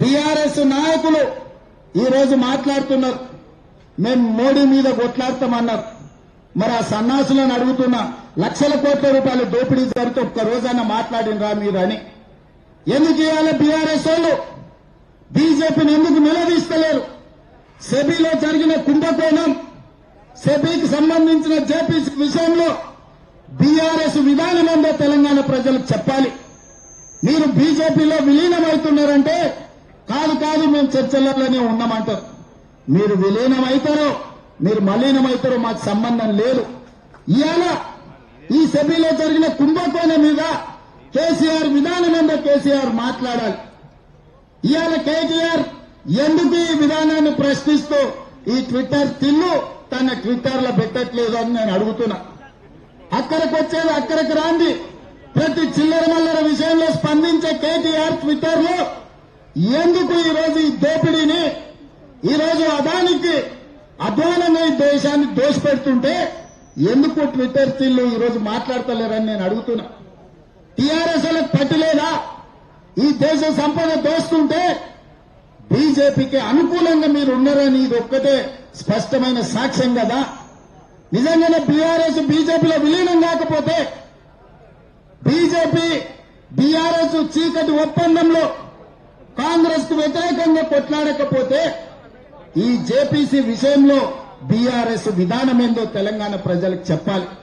BRS నాయకులు ఈ రోజు మాట్లాడుతున్నారు, మేము మోడీ మీద కొట్లాడతామన్నారు. మరి ఆ సన్నాసులను అడుగుతున్నా, లక్షల కోట్ల రూపాయల దోపిడీ జరిగితే ఒక్క రోజైనా మాట్లాడినరా మీరు అని. ఎందుకు ఇవాళ బీఆర్ఎస్ వాళ్ళు బీజేపీని ఎందుకు నిలదీస్తలేరు? సెబీలో జరిగిన కుంభకోణం, సెబీకి సంబంధించిన జేపీసీ విషయంలో బీఆర్ఎస్ విధానం ఏందో తెలంగాణ ప్రజలకు చెప్పాలి. మీరు బీజేపీలో విలీనమవుతున్నారంటే కాదు మేము చర్చలలోనే ఉన్నామంటారు. మీరు విలీనమవుతారో మీరు మలీనమవుతారో మాకు సంబంధం లేదు. ఇవాళ ఈ సెబీలో జరిగిన కుంభకోణం మీద కేసీఆర్ విధానం ఏందో కేసీఆర్ మాట్లాడాలి. ఇవాళ కేటీఆర్ ఎందుకు ఈ విధానాన్ని ప్రశ్నిస్తూ ఈ ట్విట్టర్ తిల్లు తన ట్విట్టర్ లో పెట్టట్లేదు అని నేను అడుగుతున్నా. అక్కడికి వచ్చేది అక్కడికి రాంది. ప్రతి చిల్లర మల్లర విషయంలో స్పందించే కేటీఆర్ ట్విట్టర్ లో ఎందుకు ఈరోజు ఈ దోపిడీని, ఈరోజు అదానికి అధ్వానంగా ఈ దేశాన్ని దోషపెడుతుంటే ఎందుకు ట్విట్టర్ తిల్లు ఈరోజు మాట్లాడతలేరని నేను అడుగుతున్నా. టీఆర్ఎస్ లకు పట్టలేదా? ఈ దేశ సంపద దోస్తుంటే బీజేపీకి అనుకూలంగా మీరు ఉన్నారని ఇది ఒక్కటే స్పష్టమైన సాక్ష్యం కదా. నిజంగానే బీఆర్ఎస్ బీజేపీలో విలీనం కాకపోతే, బీజేపీ బీఆర్ఎస్ చీకటి ఒప్పందంలో కాంగ్రెస్ కు వ్యతిరేకంగా కొట్లాడకపోతే ఈ జేపీసీ విషయంలో బీఆర్ఎస్ విధానం ఏందో తెలంగాణ ప్రజలకు చెప్పాలి.